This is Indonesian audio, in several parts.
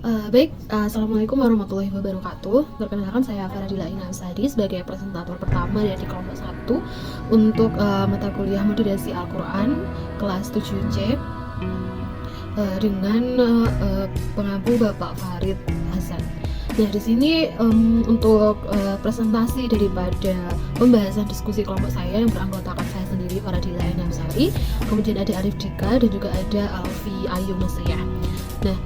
Assalamualaikum warahmatullahi wabarakatuh. Perkenalkan, saya Faradila Inamsari sebagai presentator pertama dari kelompok 1 untuk mata kuliah moderasi Al-Quran kelas 7C dengan pengampu Bapak Farid Hasan. Nah, di sini untuk presentasi daripada pembahasan diskusi kelompok saya yang beranggotakan saya sendiri, Faradila Inamsari, kemudian ada Arif Dika dan juga ada Alfi Ayu Nasiyah. Nah,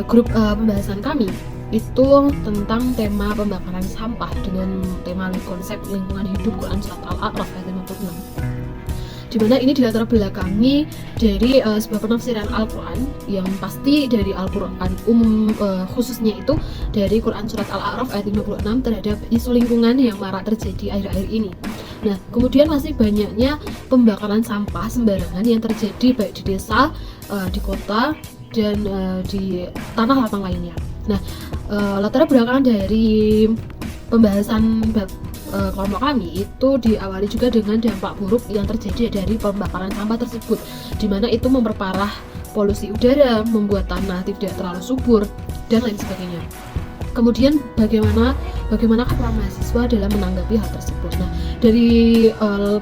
grup pembahasan kami itu tentang tema pembakaran sampah dengan tema konsep lingkungan hidup Quran Surat Al-A'raf ayat 56, dimana ini dilatar belakangi dari sebuah penafsiran Al-Quran yang pasti dari Al-Quran umum, khususnya itu dari Quran Surat Al-A'raf ayat 56 terhadap isu lingkungan yang marak terjadi akhir-akhir ini. Nah, kemudian masih banyaknya pembakaran sampah sembarangan yang terjadi baik di desa, di kota, dan di tanah lapang lainnya. Nah, latar belakang dari pembahasan kelompok kami itu diawali juga dengan dampak buruk yang terjadi dari pembakaran sampah tersebut, di mana itu memperparah polusi udara, membuat tanah tidak terlalu subur, dan lain sebagainya. Kemudian bagaimana peran mahasiswa dalam menanggapi hal tersebut. Nah, dari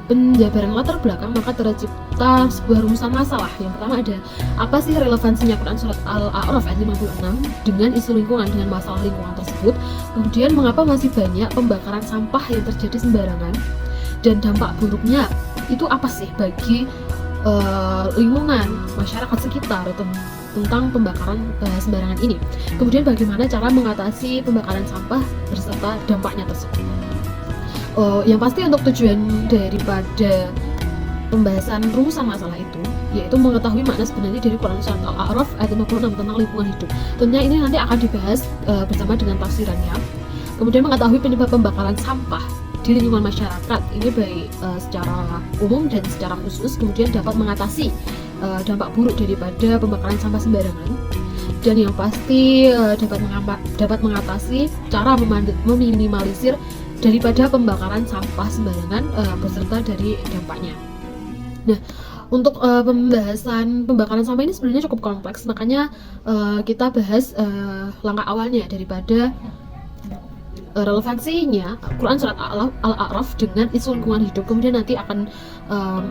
penjabaran latar belakang maka tercipta sebuah rumusan masalah. Yang pertama ada, apa sih relevansinya Quran Surat Al-A'raf ayat 56 dengan isu lingkungan, dengan masalah lingkungan tersebut. Kemudian mengapa masih banyak pembakaran sampah yang terjadi sembarangan, dan dampak buruknya itu apa sih bagi lingkungan, masyarakat sekitar tentang pembakaran sembarangan ini. Kemudian bagaimana cara mengatasi pembakaran sampah beserta dampaknya tersebut. Yang pasti untuk tujuan daripada pembahasan rumusan masalah itu yaitu mengetahui makna sebenarnya dari Quran Surat Al-A'raf ayat 56 tentang lingkungan hidup. Tentunya ini nanti akan dibahas bersama dengan tafsirannya. Kemudian mengetahui penyebab pembakaran sampah di lingkungan masyarakat ini baik secara umum dan secara khusus, kemudian dapat mengatasi dampak buruk daripada pembakaran sampah sembarangan, dan yang pasti dapat mengatasi cara meminimalisir daripada pembakaran sampah sembarangan beserta dari dampaknya. Nah, untuk pembahasan pembakaran sampah ini sebenarnya cukup kompleks, makanya kita bahas langkah awalnya daripada relevansinya Quran Surat Al-A'raf dengan isu lingkungan hidup. Kemudian nanti akan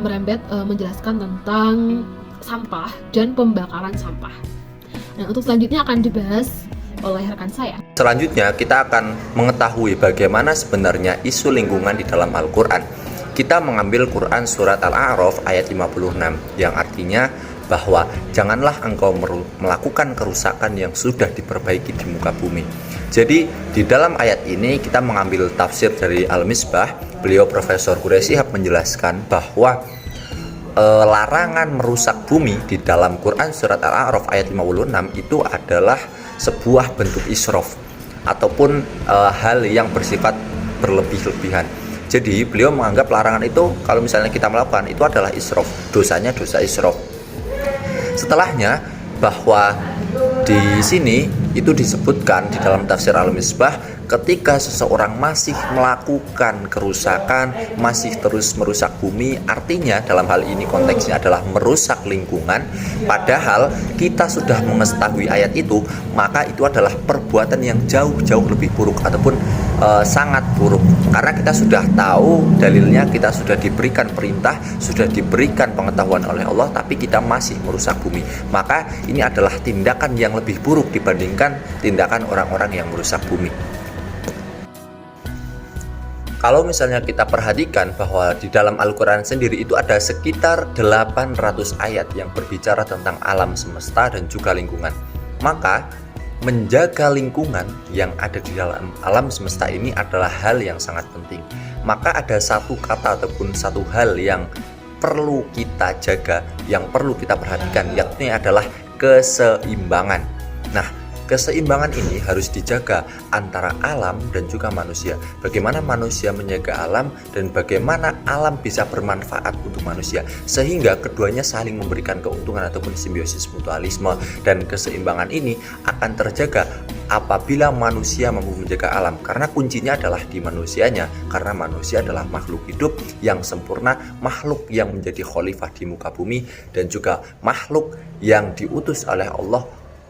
merembet menjelaskan tentang sampah dan pembakaran sampah. Nah, untuk selanjutnya akan dibahas oleh rekan saya. Selanjutnya kita akan mengetahui bagaimana sebenarnya isu lingkungan di dalam Al-Quran. Kita mengambil Quran Surat Al-A'raf ayat 56 yang artinya bahwa janganlah engkau melakukan kerusakan yang sudah diperbaiki di muka bumi. Jadi di dalam ayat ini kita mengambil tafsir dari Al-Misbah. Beliau Profesor Quraish Shihab menjelaskan bahwa larangan merusak bumi di dalam Quran Surat Al-A'raf ayat 56 itu adalah sebuah bentuk israf ataupun hal yang bersifat berlebih-lebihan. Jadi beliau menganggap larangan itu kalau misalnya kita melakukan itu adalah israf, dosanya dosa israf. Setelahnya bahwa di sini itu disebutkan di dalam tafsir Al-Misbah, ketika seseorang masih melakukan kerusakan, masih terus merusak bumi, artinya dalam hal ini konteksnya adalah merusak lingkungan, padahal kita sudah mengetahui ayat itu, maka itu adalah perbuatan yang jauh-jauh lebih buruk ataupun sangat buruk. Karena kita sudah tahu dalilnya, kita sudah diberikan perintah, sudah diberikan pengetahuan oleh Allah, tapi kita masih merusak bumi. Maka ini adalah tindakan yang lebih buruk dibandingkan tindakan orang-orang yang merusak bumi. Kalau misalnya kita perhatikan bahwa di dalam Al-Quran sendiri itu ada sekitar 800 ayat yang berbicara tentang alam semesta dan juga lingkungan. Maka menjaga lingkungan yang ada di dalam alam semesta ini adalah hal yang sangat penting. Maka ada satu kata ataupun satu hal yang perlu kita jaga, yang perlu kita perhatikan, yakni adalah keseimbangan. Nah, keseimbangan ini harus dijaga antara alam dan juga manusia. Bagaimana manusia menjaga alam dan bagaimana alam bisa bermanfaat untuk manusia, sehingga keduanya saling memberikan keuntungan ataupun simbiosis mutualisme. Dan keseimbangan ini akan terjaga apabila manusia mampu menjaga alam, karena kuncinya adalah di manusianya, karena manusia adalah makhluk hidup yang sempurna, makhluk yang menjadi khalifah di muka bumi, dan juga makhluk yang diutus oleh Allah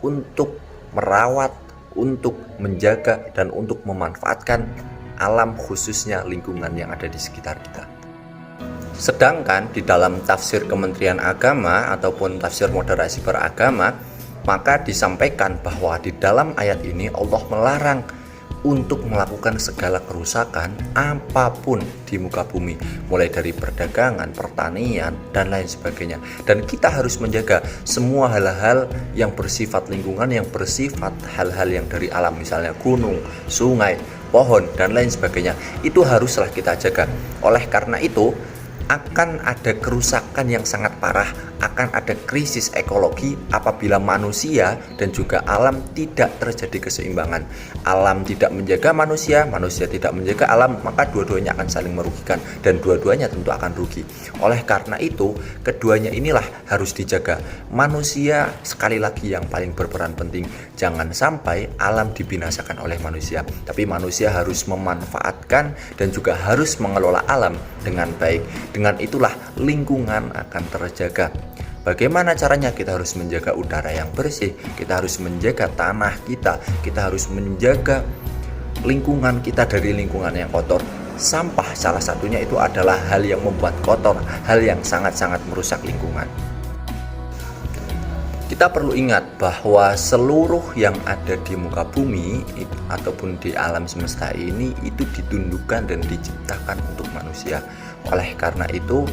untuk merawat, untuk menjaga, dan untuk memanfaatkan alam, khususnya lingkungan yang ada di sekitar kita. Sedangkan di dalam tafsir Kementerian Agama ataupun tafsir moderasi beragama, maka disampaikan bahwa di dalam ayat ini Allah melarang untuk melakukan segala kerusakan apapun di muka bumi, mulai dari perdagangan, pertanian, dan lain sebagainya. Dan kita harus menjaga semua hal-hal yang bersifat lingkungan, yang bersifat hal-hal yang dari alam, misalnya gunung, sungai, pohon, dan lain sebagainya. Itu haruslah kita jaga. Oleh karena itu, akan ada kerusakan yang sangat parah, akan ada krisis ekologi apabila manusia dan juga alam tidak terjadi keseimbangan. Alam tidak menjaga manusia, manusia tidak menjaga alam, maka dua-duanya akan saling merugikan dan dua-duanya tentu akan rugi. Oleh karena itu, keduanya inilah harus dijaga. Manusia sekali lagi yang paling berperan penting. Jangan sampai alam dibinasakan oleh manusia, tapi manusia harus memanfaatkan dan juga harus mengelola alam dengan baik. Dengan itulah lingkungan akan terjaga. Bagaimana caranya? Kita harus menjaga udara yang bersih, kita harus menjaga tanah kita, kita harus menjaga lingkungan kita dari lingkungan yang kotor. Sampah salah satunya itu adalah hal yang membuat kotor, hal yang sangat-sangat merusak lingkungan. Kita perlu ingat bahwa seluruh yang ada di muka bumi ataupun di alam semesta ini itu ditundukkan dan diciptakan untuk manusia. Oleh karena itu,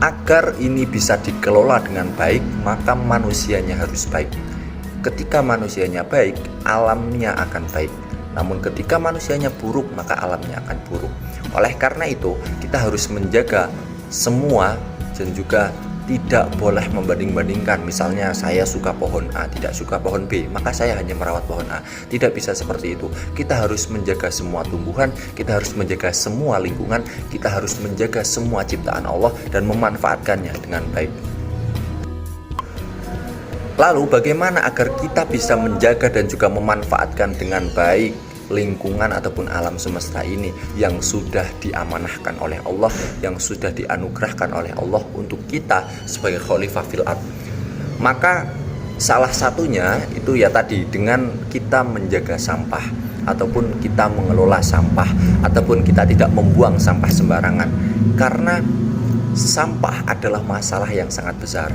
agar ini bisa dikelola dengan baik, maka manusianya harus baik. Ketika manusianya baik, alamnya akan baik. Namun ketika manusianya buruk, maka alamnya akan buruk. Oleh karena itu, kita harus menjaga semua dan juga tidak boleh membanding-bandingkan. Misalnya saya suka pohon A, tidak suka pohon B, maka saya hanya merawat pohon A. Tidak bisa seperti itu. Kita harus menjaga semua tumbuhan, kita harus menjaga semua lingkungan, kita harus menjaga semua ciptaan Allah dan memanfaatkannya dengan baik. Lalu bagaimana agar kita bisa menjaga dan juga memanfaatkan dengan baik lingkungan ataupun alam semesta ini yang sudah diamanahkan oleh Allah, yang sudah dianugerahkan oleh Allah untuk kita sebagai khalifah fil ard? Maka salah satunya itu ya tadi, dengan kita menjaga sampah ataupun kita mengelola sampah ataupun kita tidak membuang sampah sembarangan, karena sampah adalah masalah yang sangat besar.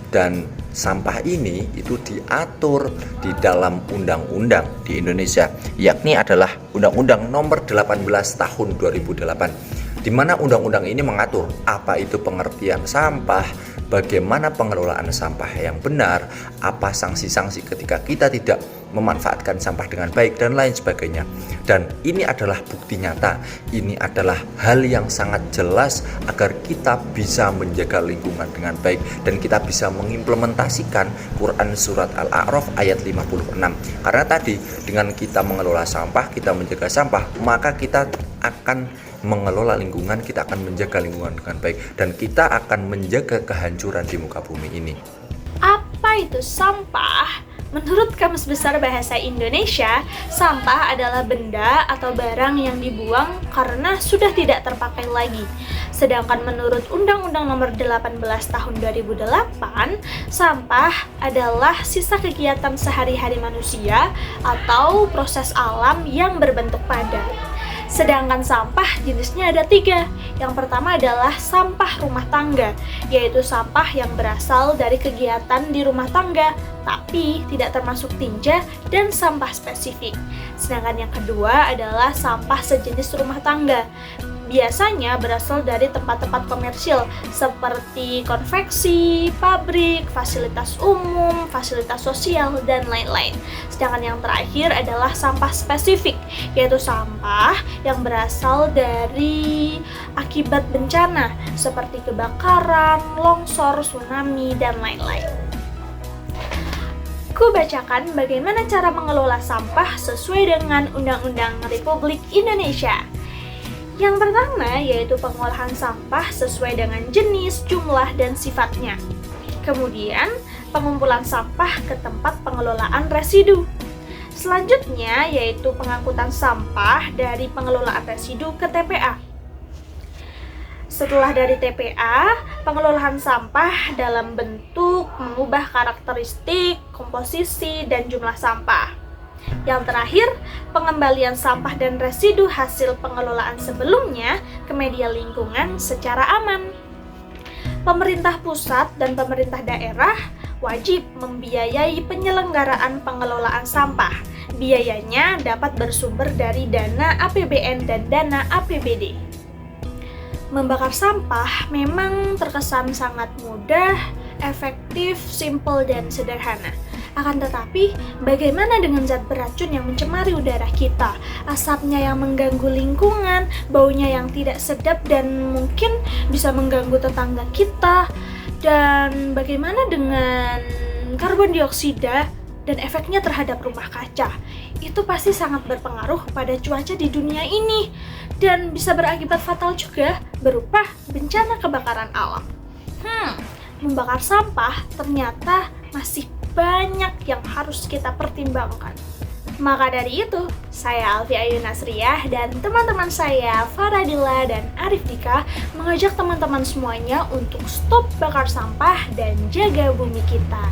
Dan sampah ini itu diatur di dalam undang-undang di Indonesia, yakni adalah Undang-Undang Nomor 18 Tahun 2008, di mana undang-undang ini mengatur apa itu pengertian sampah, bagaimana pengelolaan sampah yang benar, apa sanksi-sanksi ketika kita tidak memanfaatkan sampah dengan baik, dan lain sebagainya. Dan ini adalah bukti nyata, ini adalah hal yang sangat jelas agar kita bisa menjaga lingkungan dengan baik dan kita bisa mengimplementasikan Quran Surat Al-A'raf ayat 56. Karena tadi dengan kita mengelola sampah, kita menjaga sampah, maka kita akan mengelola lingkungan, kita akan menjaga lingkungan dengan baik, dan kita akan menjaga kehancuran di muka bumi ini. Apa itu sampah? Menurut Kamus Besar Bahasa Indonesia, sampah adalah benda atau barang yang dibuang karena sudah tidak terpakai lagi. Sedangkan menurut Undang-Undang Nomor 18 Tahun 2008, sampah adalah sisa kegiatan sehari-hari manusia atau proses alam yang berbentuk padat. Sedangkan sampah jenisnya ada 3. Yang pertama adalah sampah rumah tangga, yaitu sampah yang berasal dari kegiatan di rumah tangga, tapi tidak termasuk tinja dan sampah spesifik. Sedangkan yang kedua adalah sampah sejenis rumah tangga. Biasanya berasal dari tempat-tempat komersil seperti konveksi, pabrik, fasilitas umum, fasilitas sosial, dan lain-lain. Sedangkan yang terakhir adalah sampah spesifik, yaitu sampah yang berasal dari akibat bencana seperti kebakaran, longsor, tsunami, dan lain-lain. Ku bacakan bagaimana cara mengelola sampah sesuai dengan Undang-Undang Republik Indonesia. Yang pertama yaitu pengolahan sampah sesuai dengan jenis, jumlah, dan sifatnya. Kemudian, pengumpulan sampah ke tempat pengelolaan residu. Selanjutnya yaitu pengangkutan sampah dari pengelolaan residu ke TPA. Setelah dari TPA, pengelolaan sampah dalam bentuk mengubah karakteristik, komposisi, dan jumlah sampah. Yang terakhir, pengembalian sampah dan residu hasil pengelolaan sebelumnya ke media lingkungan secara aman. Pemerintah pusat dan pemerintah daerah wajib membiayai penyelenggaraan pengelolaan sampah. Biayanya dapat bersumber dari dana APBN dan dana APBD. Membakar sampah memang terkesan sangat mudah, efektif, simpel, dan sederhana. Akan tetapi, bagaimana dengan zat beracun yang mencemari udara kita? Asapnya yang mengganggu lingkungan, baunya yang tidak sedap dan mungkin bisa mengganggu tetangga kita. Dan bagaimana dengan karbon dioksida dan efeknya terhadap rumah kaca? Itu pasti sangat berpengaruh pada cuaca di dunia ini dan bisa berakibat fatal juga berupa bencana kebakaran alam. Membakar sampah ternyata masih banyak yang harus kita pertimbangkan. Maka dari itu, saya Alfi Ayu Nasriyah dan teman-teman saya Faradila dan Arif Dika mengajak teman-teman semuanya untuk stop bakar sampah dan jaga bumi kita.